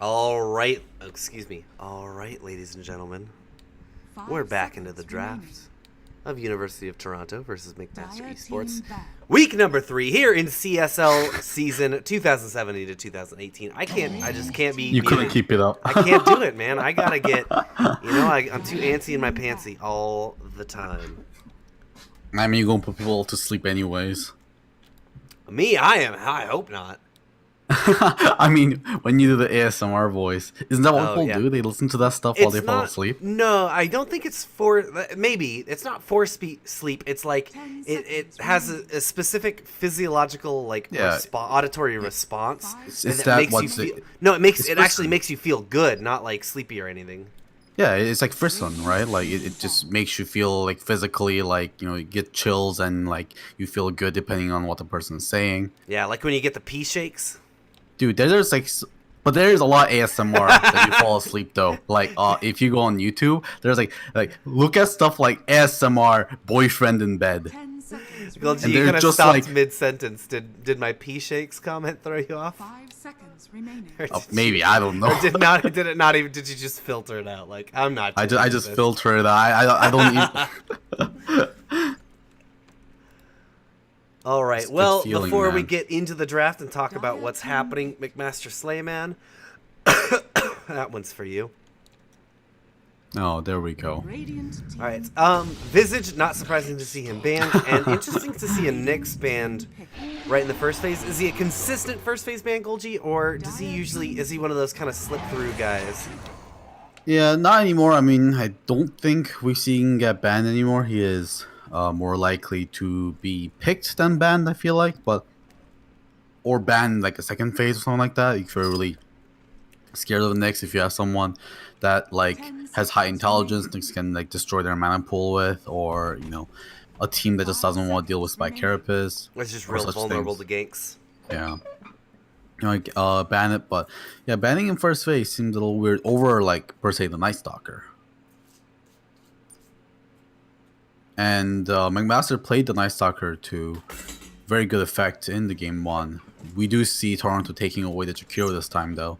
All right, excuse me. All right, ladies and gentlemen, we're back into the draft of University of Toronto versus McMaster Esports. Week number 3 here in CSL season 2017 to 2018. I just can't be. You couldn't keep it up. I can't do it, man. I gotta get, I'm too antsy in my pantsy all the time. I mean, you're gonna put people to sleep anyways. Me, I am. I hope not. I mean, when you do the ASMR voice, isn't that what people yeah. do? They listen to that stuff while they fall asleep? No, I don't think it's for... Maybe. It's not for sleep. It's like... It has a specific physiological, auditory response. Is that makes you feel... No, it actually makes you feel good, not, like, sleepy or anything. Yeah, it's like frisson, right? Like, it just makes you feel, like, physically, like, you get chills and, like, you feel good depending on what the person's saying. Yeah, like when you get the pee shakes. Dude, there's but there's a lot of ASMR that you fall asleep though. Like, if you go on YouTube, there's like look at stuff like ASMR boyfriend in bed. Well, gee, you kind of stopped mid-sentence. Did my pee shakes comment throw you off? 5 seconds remaining. Maybe, I don't know. Or did you just filter it out? Like, I'm not. I just filter it out. I don't even. All right. Well, before we get into the draft and talk about what's happening, McMaster Slayman, that one's for you. Oh, there we go. All right. Visage, not surprising to see him banned, and interesting to see a Nyx banned right in the first phase. Is he a consistent first phase ban, Golgi, or is he one of those kind of slip through guys? Yeah, not anymore. I mean, I don't think we've seen him get banned anymore. He is more likely to be picked than banned, I feel like, or banned like a second phase or something like that. If you're really scared of the Nyx, if you have someone that like has high intelligence, Nyx can like destroy their mana pool with, or a team that just doesn't want to deal with Spike Carapace. It's just real vulnerable to ganks. Yeah. Ban it, but yeah, banning in first phase seems a little weird over like per se the Night Stalker. And McMaster played the Night Stalker to very good effect in the game 1. We do see Toronto taking away the Jakiro this time, though.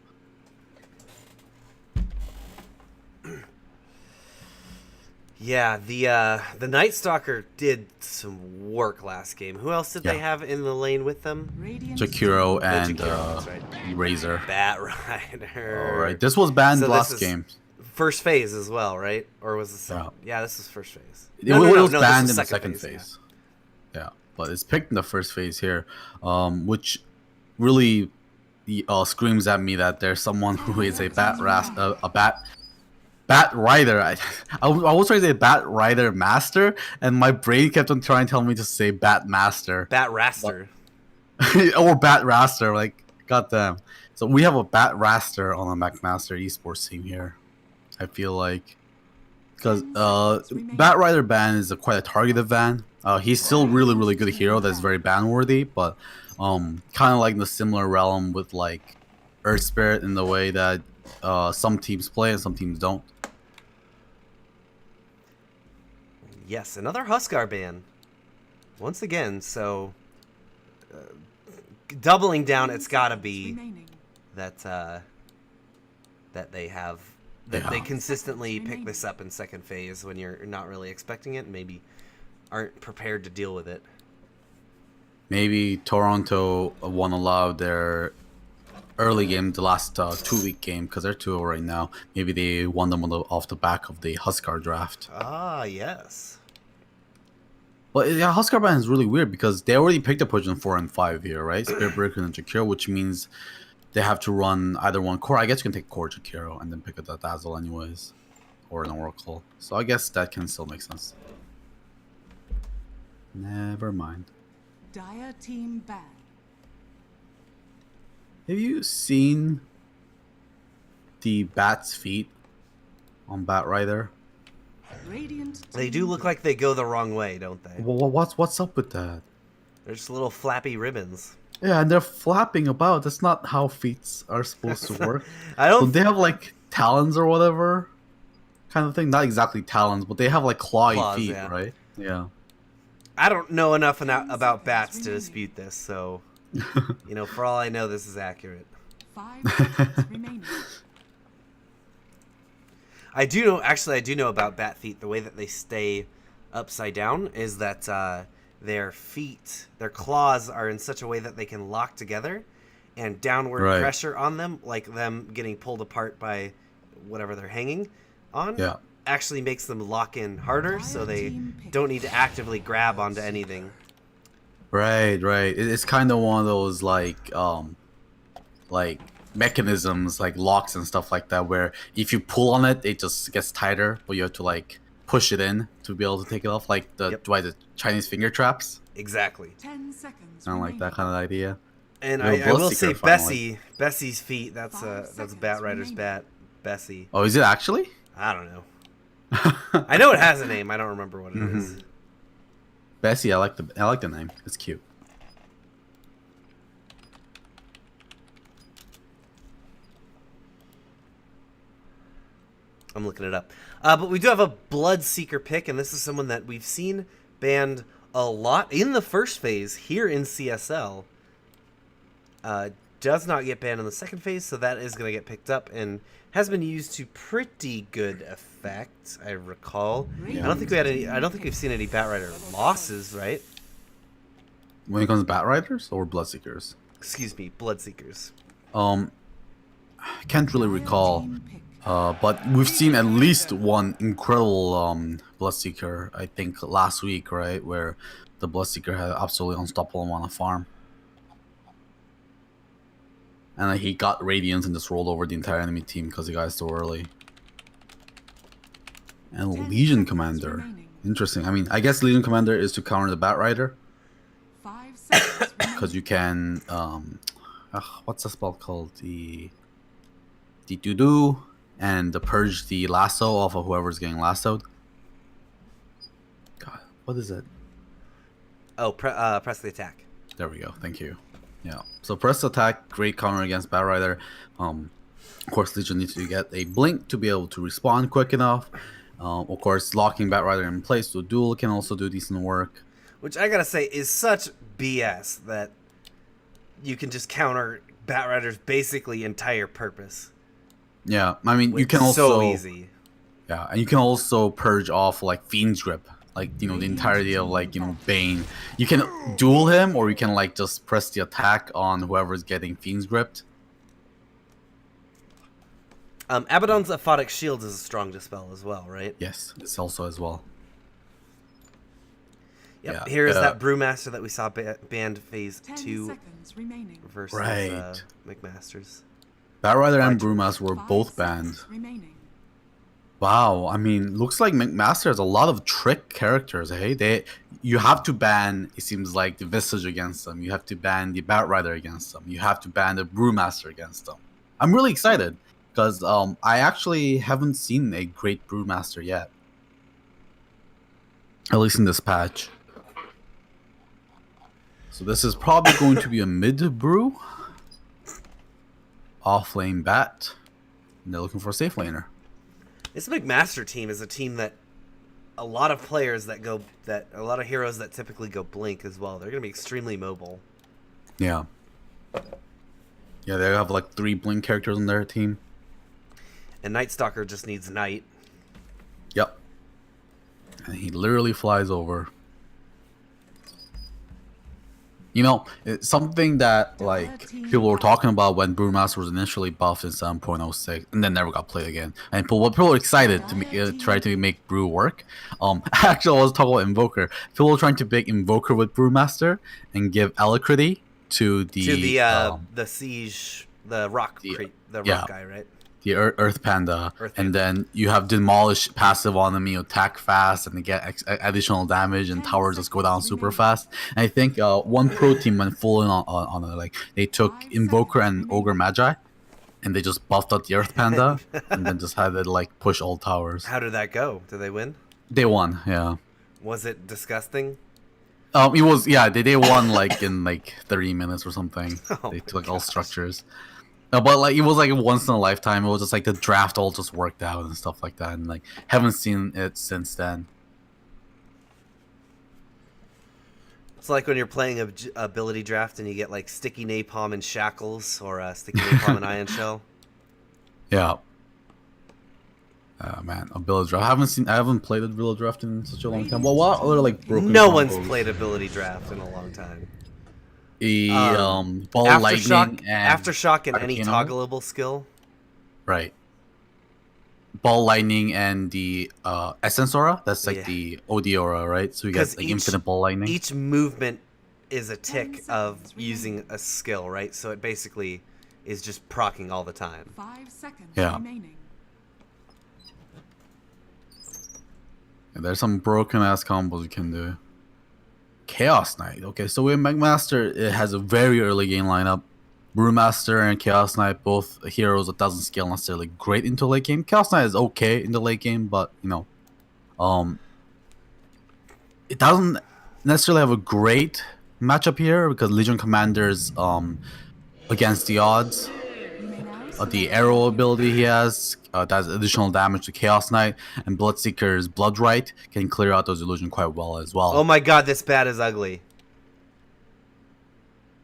Yeah, the Night Stalker did some work last game. Who else did they have in the lane with them? Jakiro and Razor. Bat Rider. All right, this was banned last game. First phase as well, right? Or was this? Yeah, this was first phase. It was banned in the second phase. Yeah, but it's picked in the first phase here, which really screams at me that there's someone who is a bat rider. I was trying to say bat rider master, and my brain kept on trying to tell me to say bat master. Bat raster. Or bat raster. Like, goddamn. So we have a bat raster on a McMaster esports team here. I feel like. Because Bat Rider ban is quite a targeted ban. He's still really good hero that's very ban worthy, but kind of like in the similar realm with like Earth Spirit in the way that some teams play and some teams don't. Yes, another Huskar ban. Once again, so doubling down, it's got to be that they have. They consistently pick this up in second phase when you're not really expecting it and maybe aren't prepared to deal with it. Maybe Toronto won a lot of their early game, the last 2-week game, because they're 2-0 right now. Maybe they won them off the back of the Huskar draft. Ah, yes. But yeah, Huskar ban is really weird because they already picked a position 4 and 5 here, right? Spirit Breaker and Jakiro, which means they have to run either one core. I guess you can take core Jakiro and then pick up the Dazzle anyways. Or an Oracle. So I guess that can still make sense. Never mind. Dire team ban. Have you seen the bat's feet on Bat Rider? They do look like they go the wrong way, don't they? Well, what's up with that? They're just little flappy ribbons. Yeah, and they're flapping about. That's not how feet are supposed to work. I don't. So they have like talons or whatever kind of thing. Not exactly talons, but they have like claws, feet, right? Yeah. I don't know enough about bats to dispute this, so for all I know, this is accurate. 5 seconds remaining. I do know. Actually, I do know about bat feet. The way that they stay upside down is that their feet, their claws, are in such a way that they can lock together, and downward Right. pressure on them, like them getting pulled apart by whatever they're hanging on, Yeah. actually makes them lock in harder, so they don't need to actively grab onto anything. Right. It's kind of one of those like mechanisms, like locks and stuff like that, where if you pull on it, it just gets tighter, but you have to like push it in to be able to take it off, like the Chinese finger traps. Exactly. 10 seconds. Kind of like that kind of idea. And Yo, I will Bloodseeker say Bessie's feet. That's 5 Bat seconds Rider's remaining. bat. Bessie. Oh, is it actually? I don't know. I know it has a name. I don't remember what it is. Bessie, I like the name. It's cute. I'm looking it up. But we do have a Bloodseeker pick, and this is someone that we've seen banned a lot in the first phase here in CSL. Does not get banned in the second phase, so that is going to get picked up and has been used to pretty good effect, I recall. Yeah. I don't think we've seen any Bat Rider losses, right? When it comes to Bat Riders or Bloodseekers? Excuse me, Bloodseekers. I can't really recall. But we've seen at least one incredible Bloodseeker, I think last week, right? Where the Bloodseeker had absolutely unstoppable on a farm. And he got Radiance and just rolled over the entire enemy team because he got it so early. And 10 Legion seconds Commander. remaining. Interesting. I mean, I guess Legion Commander is to counter the Bat Rider. 5 seconds. Because you can... what's the spell called? The do-do. And the purge the lasso off of whoever's getting lassoed. God, what is it? Oh, press the attack. There we go. Thank you. Yeah. So press attack, great counter against Bat Rider. Of course, Legion needs to get a blink to be able to respond quick enough. Of course, locking Bat Rider in place to duel can also do decent work. Which I gotta say is such BS that you can just counter Bat Rider's basically entire purpose. Yeah, I mean, you It's can also... so easy. Yeah, and you can also purge off, like, Fiend's Grip. Like, you know, the entirety of, like, you know, Bane. You can duel him, or you can, like, just press the attack on whoever's getting Fiend's Gripped. Abaddon's Aphotic Shield is a strong dispel as well, right? Yes, it's also as well. Yep. Yeah, Here is that Brewmaster that we saw banned phase 10 2 seconds remaining. versus Right. McMaster's. Bat Rider and Right. Brewmaster were 5 both seconds banned. remaining. Wow, I mean, looks like McMaster has a lot of trick characters, hey? You have to ban, it seems like, the Visage against them. You have to ban the Bat Rider against them. You have to ban the Brewmaster against them. I'm really excited, because I actually haven't seen a great Brewmaster yet. At least in this patch. So this is probably going to be a mid-brew. Off-lane Bat. And they're looking for a safe laner. This McMaster team is a team that a lot of players a lot of heroes that typically go blink as well. They're going to be extremely mobile. Yeah. Yeah, they have like 3 blink characters on their team. And Night Stalker just needs Night. Yep. And he literally flies over. You know, it's something that like people were talking about when Brewmaster was initially buffed in 7.06 and then never got played again. And people were excited to try to make Brew work. Actually, I was talking about Invoker. People were trying to make Invoker with Brewmaster and give Alacrity to the Siege, the rock guy, right? The Earth Panda, Earth and Panda. then you have Demolish passive on them, you attack fast, and they get additional damage, and towers just go down super fast. And I think one pro team went full in on it. Like, they took Invoker and Ogre Magi, and they just buffed out the Earth Panda, and then just had to, like, push all towers. How did that go? Did they win? They won, yeah. Was it disgusting? It was, yeah, they won, like, in, like, 30 minutes or something. Oh They my took all gosh. structures. No, but like it was like a once in a lifetime. It was just like the draft all just worked out and stuff like that, and like haven't seen it since then. It's like when you're playing a ability draft and you get like Sticky Napalm and Shackles or Sticky Napalm and Ion Shell. Yeah. Man, ability draft. I haven't played ability draft in such a long time. Well, what other like broken No combos? one's played ability draft in a long time. The ball lightning and Aftershock and any Arcano? toggleable skill. Right. Ball lightning and the essence aura. That's like Yeah. the OD aura, right? So you got like infinite ball lightning. Each movement is a tick of using a skill, right? So it basically is just proccing all the time. 5 seconds Yeah. remaining. There's some broken ass combos you can do. Chaos Knight. Okay, so with McMaster, it has a very early game lineup. Brewmaster and Chaos Knight, both heroes that doesn't scale necessarily great into late game. Chaos Knight is okay in the late game, but you know, it doesn't necessarily have a great matchup here because Legion Commander's against the odds. You may now The arrow ability he has does additional damage to Chaos Knight, and Bloodseeker's Blood Right can clear out those illusions quite well as well. Oh my god, this bat is ugly.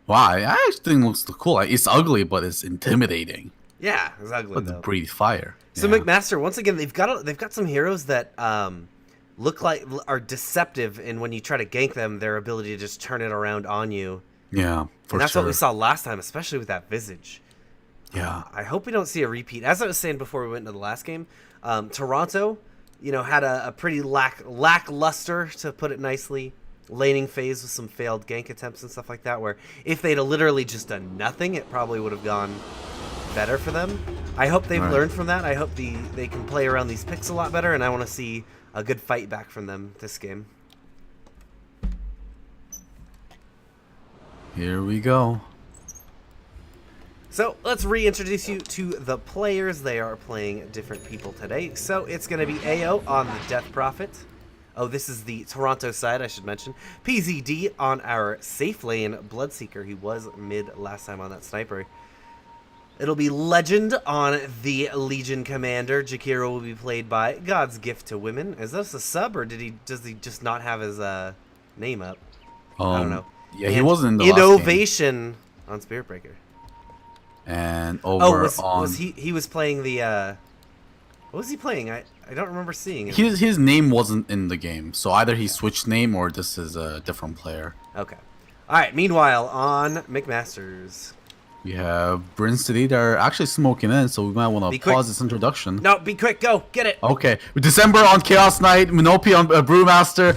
Wow, I actually think it looks cool. Like, it's ugly, but it's intimidating. Yeah, it's ugly But though. breathe fire. So Yeah. McMaster, once again, they've got some heroes that look like are deceptive, and when you try to gank them, their ability to just turn it around on you. Yeah, for And that's sure. what we saw last time, especially with that Visage. Yeah. I hope we don't see a repeat. As I was saying before we went into the last game, Toronto, had a pretty lackluster, to put it nicely, laning phase with some failed gank attempts and stuff like that, where if they'd have literally just done nothing, it probably would have gone better for them. I hope they've Right. learned from that. I hope they can play around these picks a lot better, and I want to see a good fight back from them this game. Here we go. So let's reintroduce you to the players. They are playing different people today. So it's going to be AO on the Death Prophet. Oh, this is the Toronto side, I should mention. PZD on our safe lane, Bloodseeker. He was mid last time on that sniper. It'll be Legend on the Legion Commander. Jakiro will be played by God's Gift to Women. Is this a sub, or does he just not have his name up? I don't know. Yeah, he And wasn't in the last game. Innovation on Spirit Breaker. And Oh, over was on he was playing the what was he playing? I don't remember seeing it. his name wasn't in the game, so either he switched name or this is a different player. Okay. All right, meanwhile on McMasters. We have Bryn City. They're actually smoking in, so we might want Be to quick. pause this introduction. No, be quick, go. Get it. Okay, December on Chaos Knight, Minopi on Brewmaster,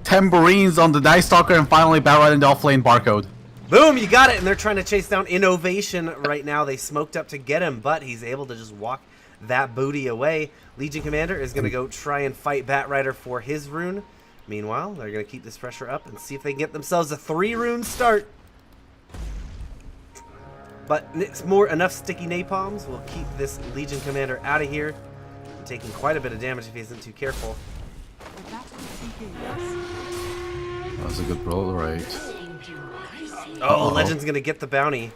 Tambourines on the Night Stalker, and finally Batrider in the offlane Barcode. Boom, you got it. And they're trying to chase down Innovation right now. They smoked up to get him, but he's able to just walk that booty away. Legion Commander is going to go try and fight Batrider for his rune. Meanwhile, they're going to keep this pressure up and see if they can get themselves a 3-rune start. But it's enough sticky napalms will keep this Legion Commander out of here. Taking quite a bit of damage if he isn't too careful. the battle begins. That's a good roll, right? Oh, Uh-oh. Legend's gonna get the bounty.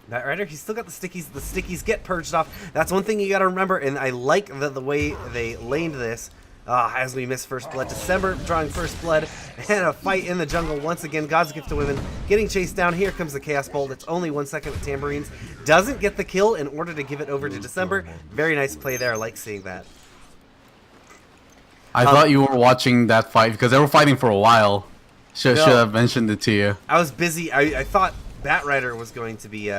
Batrider, he's still got the stickies. The stickies get purged off. That's one thing you gotta remember, and I like the way they laned this. As we miss first blood. December drawing first blood, and a fight in the jungle once again. God's Gift to Women getting chased down. Here comes the Chaos Bolt. It's only 1 second with Tambourines. Doesn't get the kill in order to give it over to December. Very nice play there. I like seeing that. I thought you were watching that fight because they were fighting for a while. Should No. have mentioned it to you. I was busy. I thought Batrider was going to be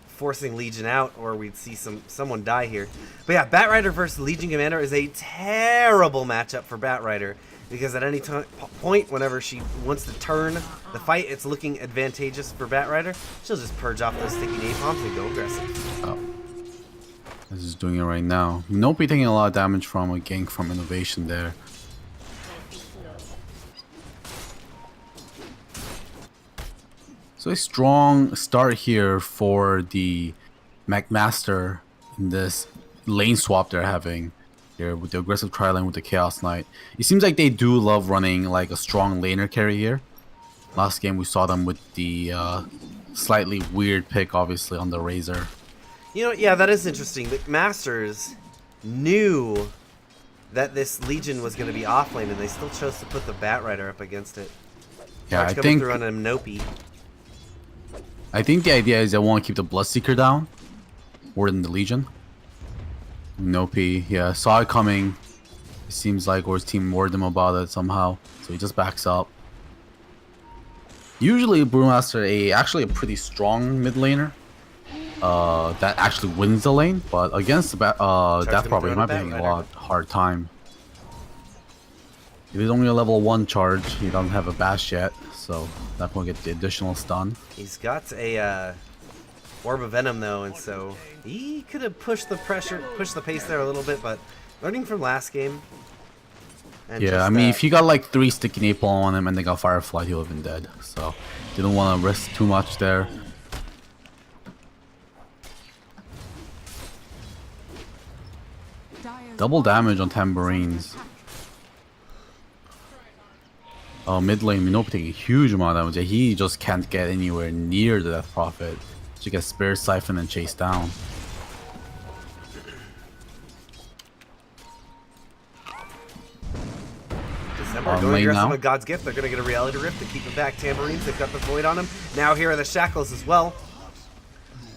forcing Legion out, or we'd see someone die here. But yeah, Batrider versus Legion Commander is a terrible matchup for Batrider, because at any point, whenever she wants to turn the fight, it's looking advantageous for Batrider. She'll just purge off those sticky napalms and go aggressive. Oh. This is doing it right now. Nope, taking a lot of damage from a gank from Innovation there. So a strong start here for the McMaster in this lane swap they're having here with the aggressive tri-lane with the Chaos Knight. It seems like they do love running like a strong laner carry here. Last game we saw them with the slightly weird pick, obviously, on the Razor. You know, yeah, that is interesting. McMasters knew that this Legion was going to be offlane, and they still chose to put the Batrider up against it. Yeah, Charge I coming think through on a Nopi. the idea is they want to keep the Bloodseeker down more than the Legion. Nope. Yeah, saw it coming. It seems like, or his team warned him about it somehow. So he just backs up. Usually Brewmaster actually a pretty strong mid laner. That actually wins the lane, but against the Death Prophet, he might be having a lot hard time. If he's only a level 1 charge, he doesn't have a bash yet, so that will get the additional stun. He's got a Orb of Venom though, and so he could have pushed the pace there a little bit, but learning from last game. And yeah, just, I mean, if he got like 3 sticky napalm on him and they got Firefly, he would have been dead. So didn't want to risk too much there. Double damage on tambourines. Mid lane, Minope taking a huge amount of damage. He just can't get anywhere near the Death Prophet. She gets Spear Siphon and chased down. December going aggressive on God's Gift. They're going to get a Reality Rift to keep him back. Tambourines, they've got the Void on him. Now here are the Shackles as well.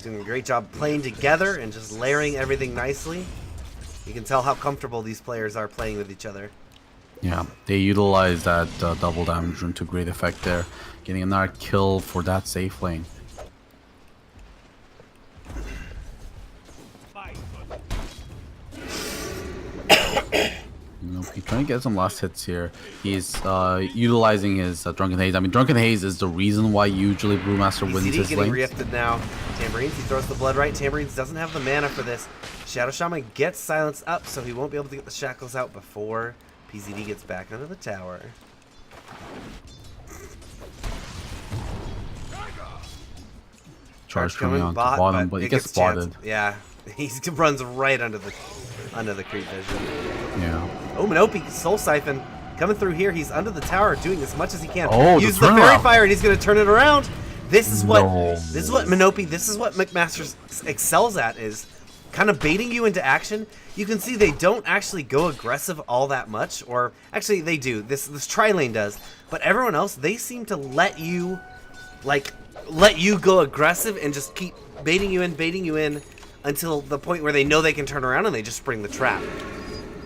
Doing a great job playing together and just layering everything nicely. You can tell how comfortable these players are playing with each other. Yeah, they utilize that double damage rune to great effect there. Getting another kill for that safe lane. He's trying to get some last hits here. He's utilizing his Drunken Haze. I mean, Drunken Haze is the reason why usually Brewmaster wins his getting lanes. reacted now. Tambourines, he throws the blood right. Tambourines doesn't have the mana for this. Shadow Shaman gets silenced up, so he won't be able to get the shackles out before PZD gets back under the tower. Charge coming on bottom, but he gets spotted. Yeah, he runs right under the creep vision. Yeah. Oh, Minope, Soul Siphon coming through here. He's under the tower, doing as much as he can. Oh, use the Fairy Fire, and he's going to turn it around. This is what Minope, this is what McMaster excels at, is kind of baiting you into action. You can see they don't actually go aggressive all that much, or actually they do. This tri-lane does, but everyone else, they seem to let you go aggressive and just keep baiting you in until the point where they know they can turn around and they just spring the trap.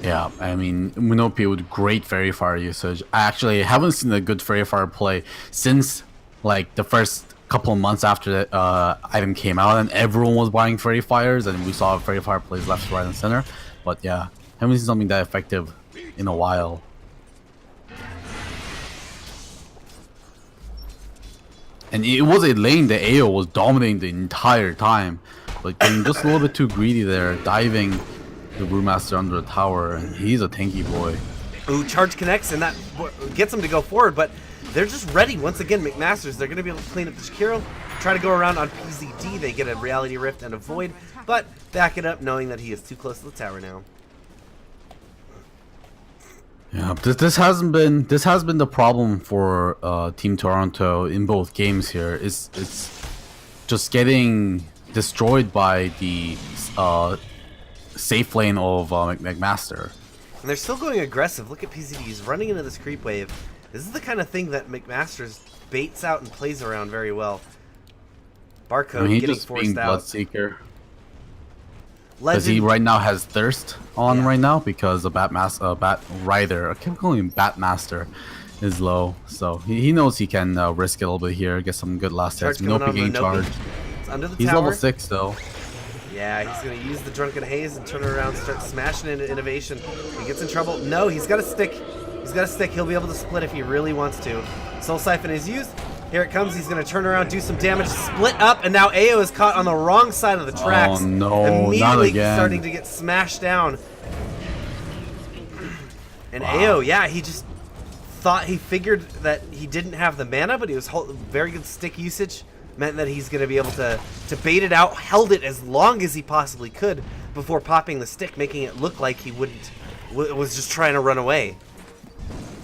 Yeah, I mean, Minope with great Fairy Fire usage. I actually haven't seen a good Fairy Fire play since like the first couple of months after the item came out and everyone was buying Fairy Fires and we saw Fairy Fire plays left, right, and center. But yeah, haven't seen something that effective in a while. And it was a lane that AO was dominating the entire time, but getting just a little bit too greedy there, diving the Brewmaster under the tower, and he's a tanky boy. Ooh, charge connects, and that gets him to go forward, but they're just ready. Once again, McMasters, they're going to be able to clean up the Shakiro, try to go around on PZD. They get a Reality Rift and a Void, but back it up knowing that he is too close to the tower now. Yeah, this has been the problem for Team Toronto in both games here. It's just getting destroyed by the safe lane of McMaster. And they're still going aggressive. Look at PZD. He's running into this creep wave. This is the kind of thing that McMasters baits out and plays around very well. Barcode he's getting just forced being out. Bloodseeker. Because he right now has Thirst on right now because the Bat Rider, I keep calling him Batmaster, is low. So he knows he can risk it a little bit here, get some good last hits. Minope gain charge. Under the he's tower. level 6 though. Yeah, he's going to use the Drunken Haze and turn it around, start smashing into Innovation. He gets in trouble. No, he's got a stick. He's got a stick. He'll be able to split if he really wants to. Soul Siphon is used. Here it comes. He's going to turn around, do some damage, split up, and now AO is caught on the wrong side of the tracks. Oh no, immediately not again. Starting to get smashed down. And AO, yeah, he just thought, he figured that he didn't have the mana, but he was very good stick usage. Meant that he's going to be able to bait it out, held it as long as he possibly could before popping the stick, making it look like he was just trying to run away.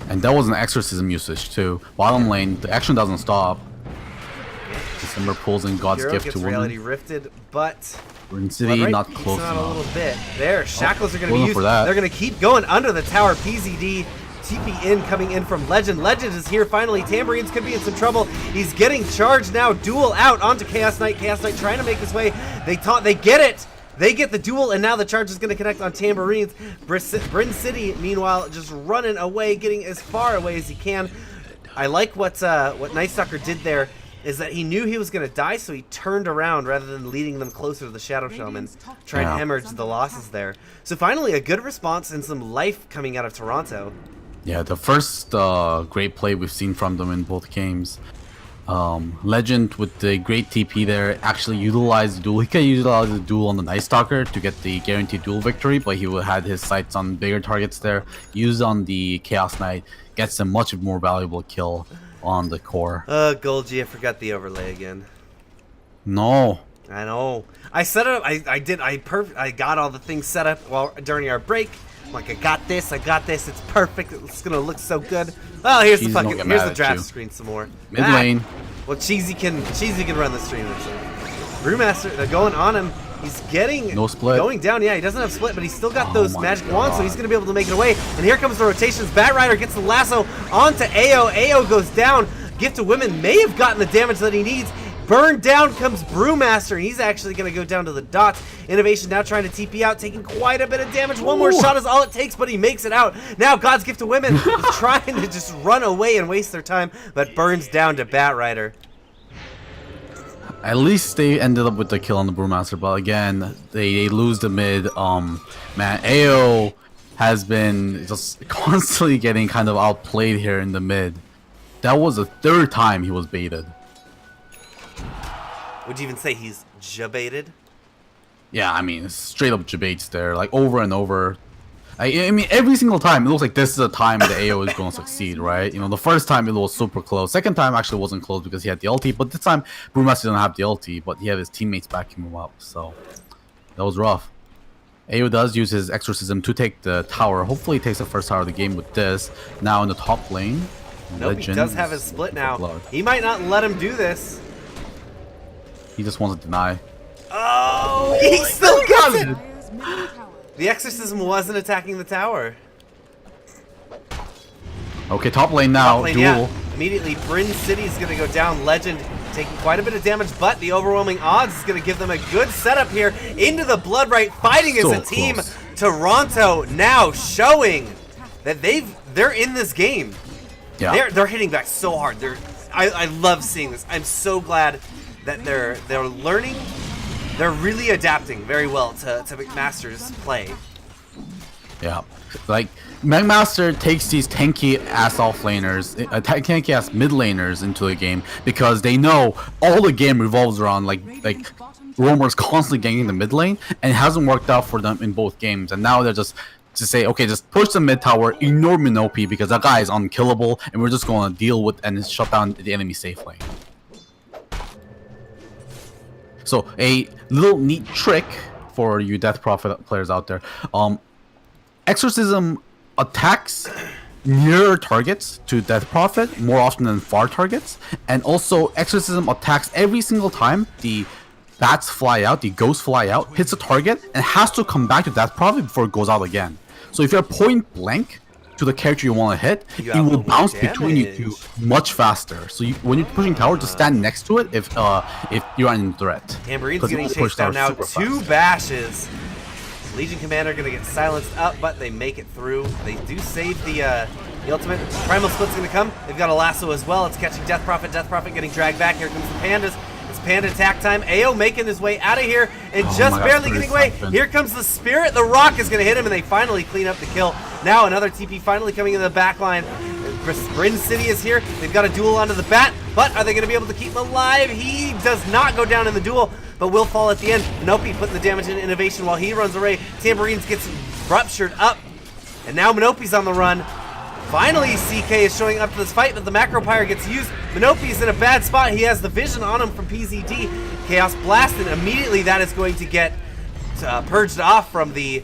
And that was an exorcism usage too. Bottom lane, the action doesn't stop. December pulls in God's Hero Gift gets to woman. Reality Rifted, but Rin City not close out enough. a little bit. There, Shackles are going to be used. For that. They're going to keep going under the tower. PZD, TP in, coming in from Legend. Legend is here finally. Tambourines could be in some trouble. He's getting charged now. Duel out onto Chaos Knight. Chaos Knight trying to make his way. They get it. They get the duel, and now the charge is going to connect on Tambourines. Bryn City, meanwhile, just running away, getting as far away as he can. I like what Night Stalker did there, is that he knew he was going to die, so he turned around rather than leading them closer to the Shadow Shaman, trying to hemorrhage the losses there. So finally, a good response and some life coming out of Toronto. Yeah, the first great play we've seen from them in both games. Legend with the great TP there actually utilized the duel. He could utilize the duel on the Night Stalker to get the guaranteed duel victory, but he had his sights on bigger targets there. Used on the Chaos Knight, gets a much more valuable kill on the core. Golgi, I forgot the overlay again. No. I know. I set it up. I got all the things set up during our break. I'm like, I got this. It's perfect. It's gonna look so good. Oh, here's the draft screen some more. Mid lane. Well, Cheesy can run the stream. Brewmaster, they're going on him. He's getting no split. Going down. Yeah, he doesn't have split, but he's still got those magic wands, so he's gonna be able to make it away. And here comes the rotations. Batrider gets the lasso onto Ao. Ao goes down. Gift of Women may have gotten the damage that he needs. Burned down comes Brewmaster, and he's actually going to go down to the dots. Innovation now trying to TP out, taking quite a bit of damage. One more shot is all it takes, but he makes it out. Now God's Gift of Women is trying to just run away and waste their time, but burns down to Batrider. At least they ended up with the kill on the Brewmaster, but again, they lose the mid. Man, AO has been just constantly getting kind of outplayed here in the mid. That was the third time he was baited. Would you even say he's jabaited? Yeah, I mean, straight up jabates there, like over and over. I mean, every single time it looks like this is a time the AO is going to succeed, right? You know, the first time it was super close. Second time actually wasn't close because he had the ulti, but this time Brewmaster didn't have the ulti, but he had his teammates backing him up, so that was rough. AO does use his exorcism to take the tower. Hopefully he takes the first tower of the game with this. Now in the top lane. Nope, he does have his split now. He might not let him do this. He just wants to deny. Oh, he still got it! The exorcism wasn't attacking the tower. Okay, top lane now. Duel. Yeah. Immediately, Bryn City is going to go down. Legend taking quite a bit of damage, but the overwhelming odds is going to give them a good setup here into the Blood Right, fighting as a team. Close. Toronto now showing that they're in this game. Yeah, they're hitting back so hard. I love seeing this. I'm so glad that they're learning. They're really adapting very well to McMaster's play. Yeah, like McMaster takes these tanky ass off laners, tanky ass mid laners into the game because they know all the game revolves around like Roamer's constantly ganking the mid lane, and it hasn't worked out for them in both games. And now they're just to say, okay, just push the mid tower, ignore Minopi because that guy is unkillable, and we're just going to deal with and shut down the enemy safe lane. So a little neat trick for you Death Prophet players out there. Exorcism attacks near targets to Death Prophet more often than far targets. And also Exorcism attacks every single time the bats fly out, the ghosts fly out, hits a target, and has to come back to Death Prophet before it goes out again. So if you're point blank to the character you want to hit, it will bounce between you two much faster. So when you're pushing tower, just stand next to it if you're in threat. Tambourine's getting chased down now. 2 bashes. Legion Commander gonna get silenced up, but they make it through. They do save the ultimate. Primal Split's gonna come. They've got a lasso as well. It's catching Death Prophet. Death Prophet getting dragged back. Here comes the Pandas. It's Panda attack time. AO making his way out of here and just barely getting away. Here comes the Spirit. The Rock is gonna hit him, and they finally clean up the kill. Now another TP finally coming in the back line. Bryn City is here. They've got a duel onto the bat, but are they going to be able to keep him alive? He does not go down in the duel, but will fall at the end. Minopi putting the damage in Innovation while he runs away. Tambourines gets ruptured up, and now Minopi's on the run. Finally, CK is showing up to this fight, but the Macro Pyre gets used. Minopi's in a bad spot. He has the vision on him from PZD. Chaos Blast, and immediately that is going to get purged off from the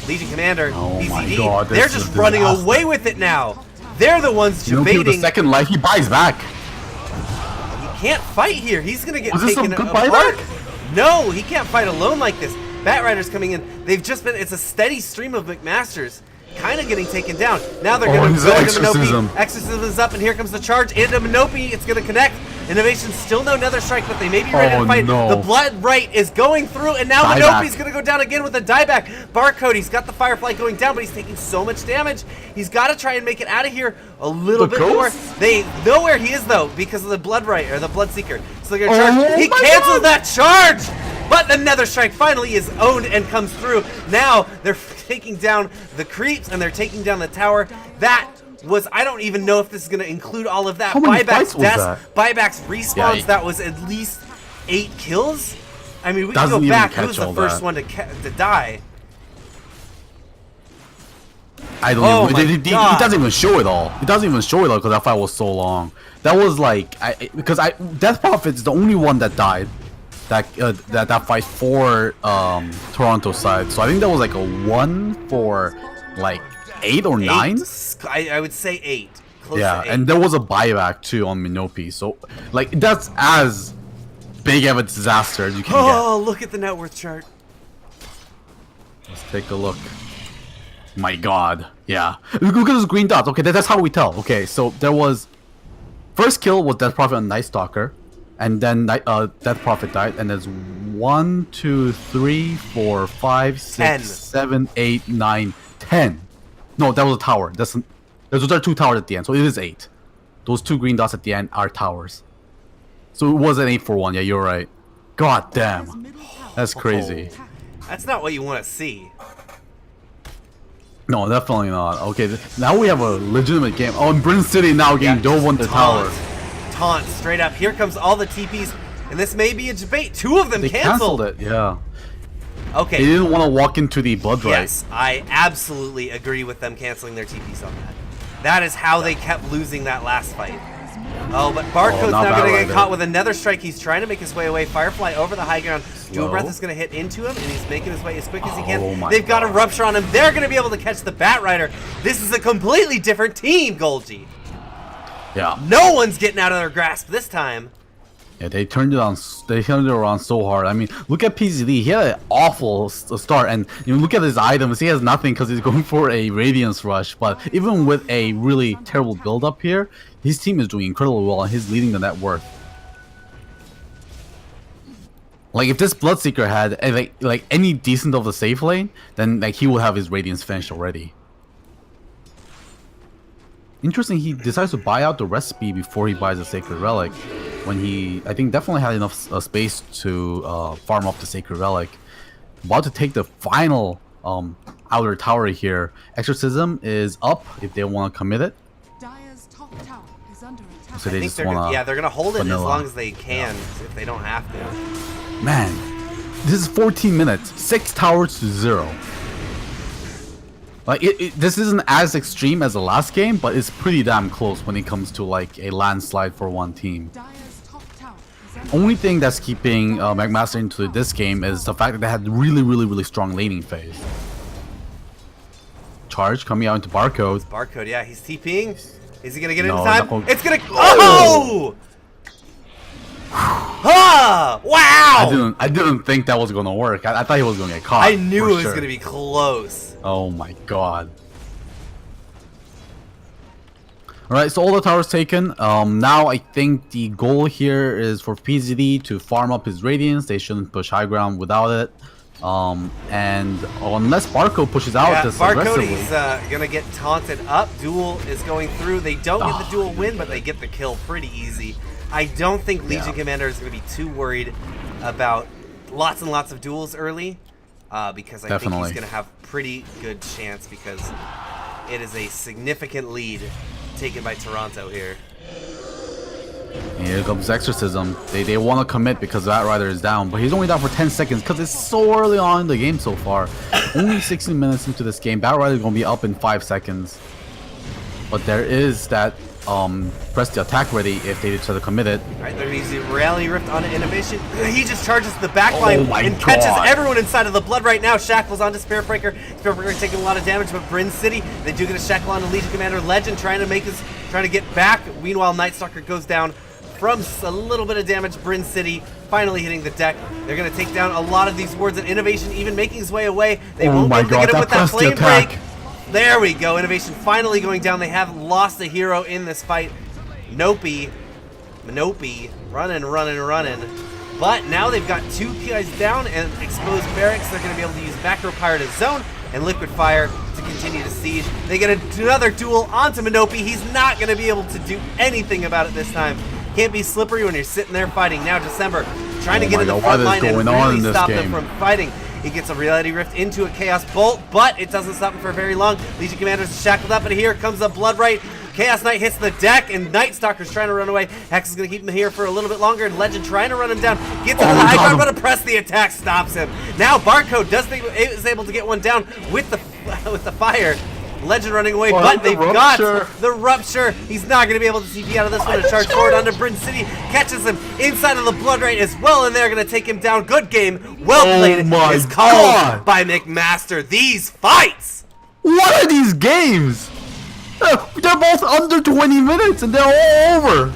Legion Commander. Oh PZD. my God, they're just running away with it now. They're the ones debating. The second life, he buys back. He can't fight here. He's gonna get taken good apart. buyback? No, he can't fight alone like this. Batrider's coming in. They've just been. It's a steady stream of McMasters, kind of getting taken down. Now they're gonna go into Minopi. Exorcism is up, and here comes the charge into Minopi. It's gonna connect. Innovation still no Nether Strike, but they may be ready to fight. No. The Blood Right is going through, and now Minopi's going to go down again with a dieback. Barcode, he's got the Firefly going down, but he's taking so much damage. He's got to try and make it out of here a little bit more. They know where he is, though, because of the Blood Right, or the Blood Seeker. So they're going to charge. He cancels that charge! But the Nether Strike finally is owned and comes through. Now they're taking down the creeps, and they're taking down the tower. That was, I don't even know if this is going to include all of that. How many Buybacks, fights was that? Buybacks, respawns, Yeah, that was at least 8 kills. I mean, we can Doesn't go even back. Who catch was the all first that. one to die? I don't Oh even. my It God. doesn't even show it all. It doesn't even show it all because that fight was so long. That was like Death Prophet's the only one that died. That fight for Toronto side. So I think that was like a 1 for like 8 or 9. I would say 8. Close Yeah, to 8. and there was a buyback too on Minopi. So like that's as big of a disaster as you can Oh, look at the net worth chart. get. Let's take a look. My God, yeah. Look at those green dots. Okay, that's how we tell. Okay, so there was first kill was Death Prophet on Night Stalker, and then Death Prophet died, and there's 1, 2, 3, 4, 5, 6, 10. 7, 8, 9, 10. No, that was a tower. Those are 2 towers at the end, so it is 8. Those 2 green dots at the end are towers. So it was an 8 for 1. Yeah, you're right. God damn, that's crazy. That's not what you want to see. No, definitely not. Okay, now we have a legitimate game. Oh, and Bryn City now getting dove on the tower. Taunt straight up. Here comes all the TPs, and this may be a debate. 2 of them They canceled it, yeah. Okay. They didn't want to walk into the blood right. Yes, I absolutely agree with them canceling their TPs on that. That is how they kept losing that last fight. Oh, but Barcode's not now bad going to right get there. caught with another strike. He's trying to make his way away. Firefly over the high ground. Dual Breath is going to hit into him, and he's making his way as quick as he can. Oh my They've got a God. Rupture on him. They're going to be able to catch the Bat Rider. This is a completely different team, Golgi. Yeah. No one's getting out of their grasp this time. Yeah, they turned it on. They turned it around so hard. I mean, look at PZD. He had an awful start, and you look at his items. He has nothing because he's going for a Radiance Rush. But even with a really terrible build up here, his team is doing incredibly well, and he's leading the net worth. Like if this Bloodseeker had like any decent of the safe lane, then like he would have his Radiance finished already. Interesting, he decides to buy out the recipe before he buys the Sacred Relic. When he, I think, definitely had enough space to farm up the Sacred Relic. About to take the final outer tower here. Exorcism is up if they want to commit it. Dire's top tower is under attack. So I they think just they're want gonna, to. yeah, they're gonna hold it as vanilla. long as they can, if they don't have to. Man, this is 14 minutes. 6 towers to 0. Like this isn't as extreme as the last game, but it's pretty damn close when it comes to like a landslide for one team. Dire's top tower is under Only thing that's keeping McMaster into this game is the fact that they had really strong laning phase. Charge coming out into Barcode. Barcode, yeah, he's TPing. Is he gonna get it No, in time? no. It's gonna. Oh! Ah! Wow! I didn't think that was gonna work. I thought he was gonna get caught. I knew for it was sure. gonna be close. Oh my God. Alright, so all the towers taken. Now I think the goal here is for PZD to farm up his Radiance. They shouldn't push high ground without it. And unless Barco pushes out Yeah, this Barcode, aggressively. he's gonna get taunted up. Duel is going through. They don't get the dual win, but they get the kill pretty easy. I don't think Legion Commander is gonna be too worried about lots and lots of duels early. Because I think he's gonna have pretty good chance because it is a significant lead taken by Toronto here. Here comes Exorcism. They want to commit because that Rider is down, but he's only down for 10 seconds because it's so early on in the game so far. Only 16 minutes into this game. Bat Rider is going to be up in 5 seconds. But there is that press the attack ready if they try to commit it. Alright, they're using Rally Rift on Innovation. He just charges the backline Oh my and catches God. everyone inside of the blood right now. Shackles onto Spirit Breaker. Spirit Breaker taking a lot of damage, but Bryn City, they do get a shackle onto Legion Commander Legend, trying to get back. Meanwhile, Night Stalker goes down from a little bit of damage. Bryn City finally hitting the deck. They're going to take down a lot of these wards, and Innovation even making his way away. They won't be able to get him with that flame break. There we go. Innovation finally going down. They have lost a hero in this fight. Nopey Minopi running. But now they've got 2 guys down and exposed barracks. They're going to be able to use back row fire to zone and liquid fire to continue to siege. They get another duel onto Minopi. He's not going to be able to do anything about it this time. Can't be slippery when you're sitting there fighting. Now December trying to get in the front line and really stop them from fighting. He gets a Reality Rift into a Chaos Bolt, but it doesn't stop him for very long. Legion Commander's shackled up, and here comes a Bloodright. Chaos Knight hits the deck, and Night Stalker's trying to run away. Hex is going to keep him here for a little bit longer, and Legend trying to run him down. Gets into the high ground, but a press the attack stops him. Now Barcode is able to get one down with the fire. Legend running away, but they've got the Rupture. He's not going to be able to TP out of this one and charge forward onto Bryn City. Catches him inside of the Bloodright as well, and they're going to take him down. Good game. Well played. Is called by McMaster. These fights. What are these games? They're both under 20 minutes and they're all over.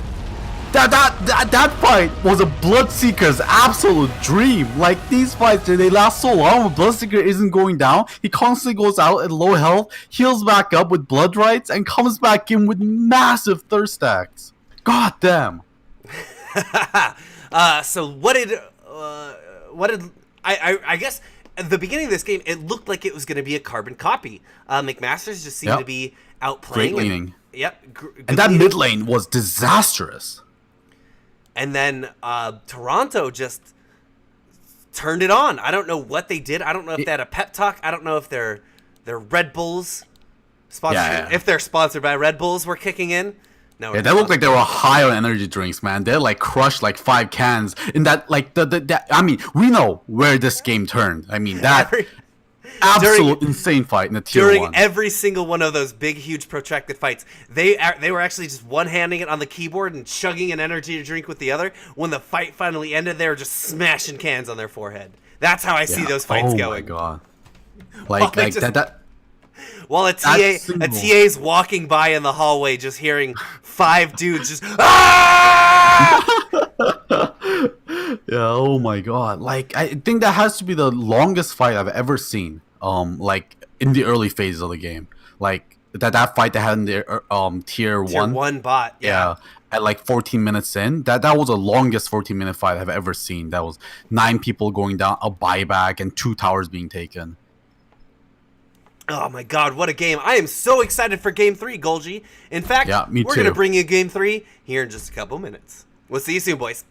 That fight was a Bloodseeker's absolute dream. Like, these fights, they last so long when Bloodseeker isn't going down. He constantly goes out at low health, heals back up with Bloodrights, and comes back in with massive Thur stacks. God damn. So what did I guess at the beginning of this game, it looked like it was going to be a carbon copy. McMasters just seemed to be outplaying. Great laning. Yep. And that mid lane was disastrous. And then Toronto just turned it on. I don't know what they did. I don't know if they had a pep talk. I don't know if their Red Bulls sponsored, if they're sponsored by Red Bulls were kicking in. No, yeah, they looked like they were high on energy drinks, man. They like crushed like 5 cans in that like I mean, we know where this game turned. I mean, that absolute insane fight in the tier 1. During every single one of those big, huge, protracted fights, they were actually just one-handing it on the keyboard and chugging an energy drink with the other. When the fight finally ended, they were just smashing cans on their forehead. That's how I see those fights going. Oh my god! Like that. While a TA's walking by in the hallway, just hearing 5 dudes just ah! Yeah, oh my god. Like, I think that has to be the longest fight I've ever seen. Like in the early phases of the game. Like that fight they had in the tier 1 bot. Yeah. At like 14 minutes in. That was the longest 14-minute fight I've ever seen. That was 9 people going down, a buyback, and 2 towers being taken. Oh my god, what a game. I am so excited for Game 3, Golgi. In fact, me we're going to bring you Game 3 here in just a couple minutes. We'll see you soon, boys.